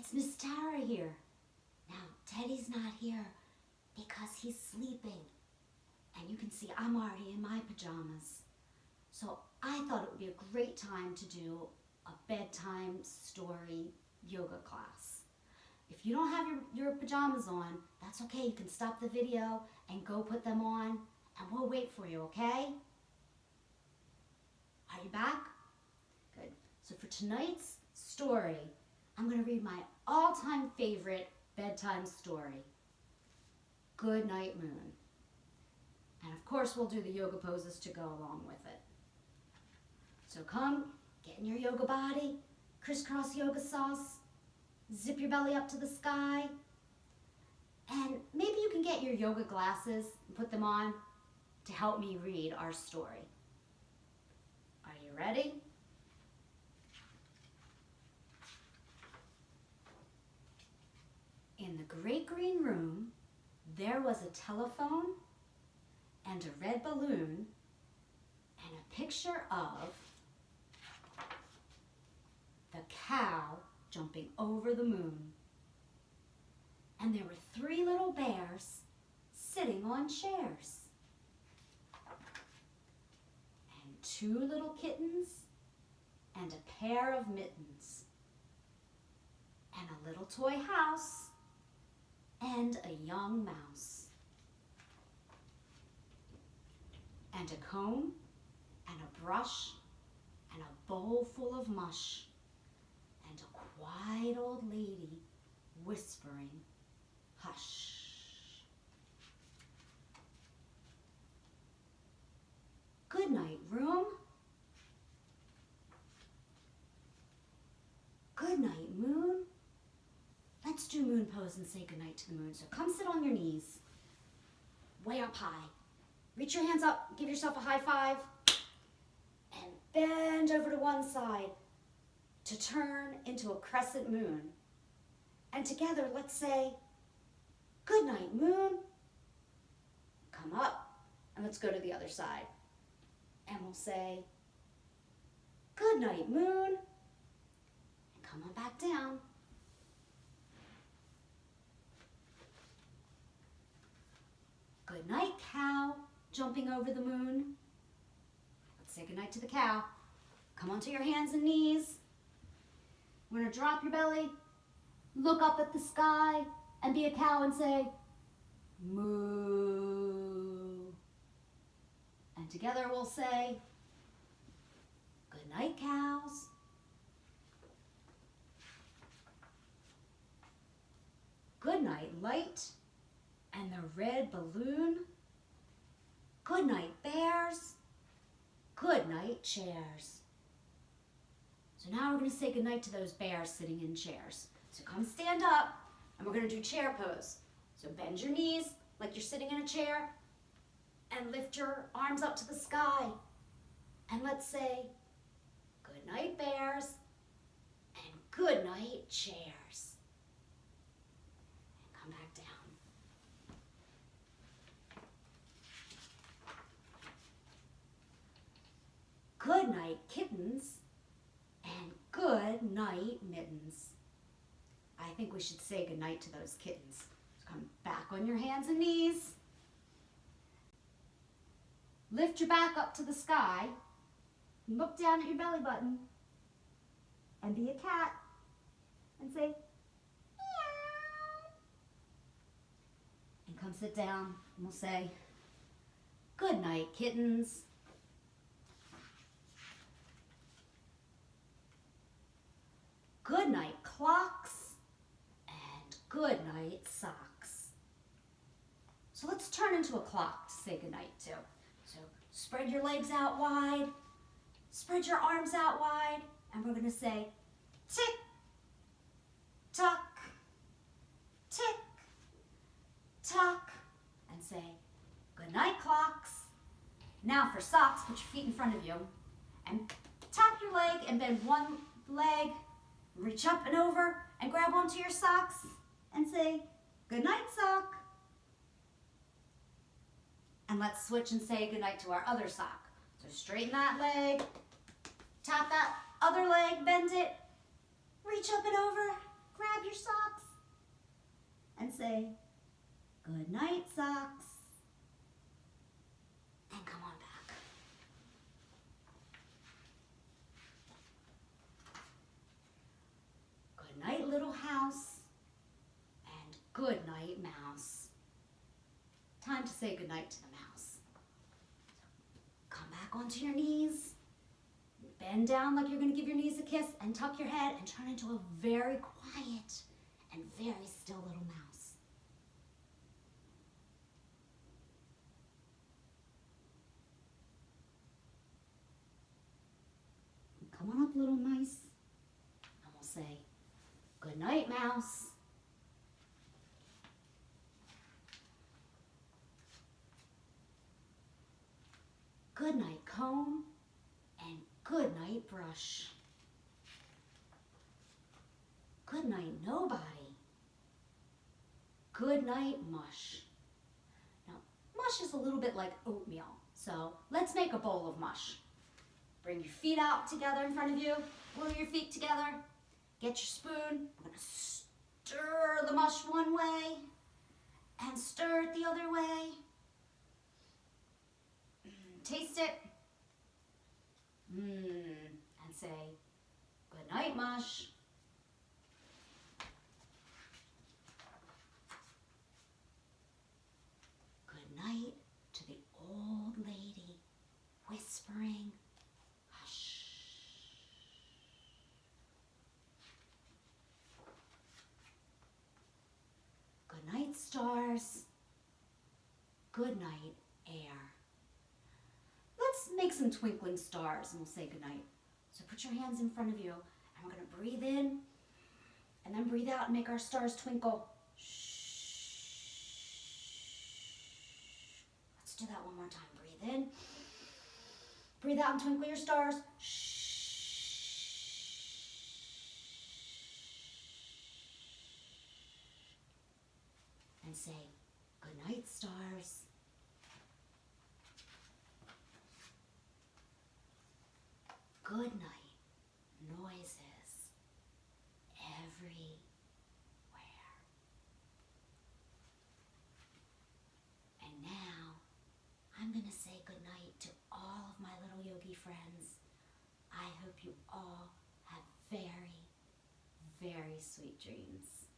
it's Miss Tara here. Now, Teddy's not here because he's sleeping. And you can see I'm already in my pajamas. So I thought it would be a great time to do a bedtime story yoga class. If you don't have your pajamas on, that's okay. You can stop the video and go put them on, and we'll wait for you, okay? Are you back? Good. So for tonight's story, I'm going to read my all-time favorite bedtime story, Goodnight Moon. And of course, we'll do the yoga poses to go along with it. So come, get in your yoga body, crisscross yoga sauce, zip your belly up to the sky, and maybe you can get your yoga glasses and put them on to help me read our story. Are you ready? In the great green room, there was a telephone and a red balloon and a picture of the cow jumping over the moon. And there were 3 little bears sitting on chairs. And 2 little kittens and a pair of mittens. And a little toy house and a young mouse. And a comb and a brush and a bowl full of mush. And a quiet old lady whispering, hush. Good night, room. Good night, moon. Let's do moon pose and say goodnight to the moon. So come sit on your knees, way up high. Reach your hands up, give yourself a high five, and bend over to one side to turn into a crescent moon. And together, let's say, good night, moon. Come up, and let's go to the other side. And we'll say, good night, moon. And come on back down. Good night, cow, jumping over the moon. Let's say goodnight to the cow. Come onto your hands and knees. We're gonna drop your belly, look up at the sky, and be a cow and say, moo. And together we'll say, good night, cows. Good night, light and the red balloon. Good night, bears. Good night, chairs. So now we're going to say goodnight to those bears sitting in chairs. So come stand up, and we're going to do chair pose. So bend your knees like you're sitting in a chair, and lift your arms up to the sky. And let's say, good night, bears, and good night, chairs. And come back down. Good night, kittens, and good night, mittens. I think we should say good night to those kittens. So come back on your hands and knees. Lift your back up to the sky. Look down at your belly button. And be a cat. And say, meow. And come sit down, and we'll say, good night, kittens. Good night, clocks, and good night, socks. So let's turn into a clock to say goodnight to. So spread your legs out wide, spread your arms out wide, and we're gonna say tick, tock, tick, tock, and say goodnight, clocks. Now for socks, put your feet in front of you, and tap your leg and bend one leg. Reach up and over and grab onto your socks and say, good night, sock. And let's switch and say goodnight to our other sock. So straighten that leg, tap that other leg, bend it, reach up and over, grab your socks and say, good night, socks. And come on back. Good night, little house, and good night, mouse. Time to say good night to the mouse. Come back onto your knees. Bend down like you're going to give your knees a kiss and tuck your head and turn into a very quiet and very still little mouse. Come on up, little mice, and we'll say, good night, mouse. Good night, comb, and good night, brush. Good night, nobody. Good night, mush. Now, mush is a little bit like oatmeal, so let's make a bowl of mush. Bring your feet out together in front of you. Glue your feet together. Get your spoon. We're going to stir the mush one way and stir it the other way. Taste it. And say, good night, mush. Good night to the old lady whispering, hush. Good night, stars. Good night, air. Let's make some twinkling stars and we'll say goodnight. So put your hands in front of you and we're going to breathe in and then breathe out and make our stars twinkle. Shh. Let's do that one more time. Breathe in. Breathe out and twinkle your stars. Shh. And say, goodnight, stars. Good night, noises everywhere. And now, I'm going to say good night to all of my little yogi friends. I hope you all have very, very sweet dreams.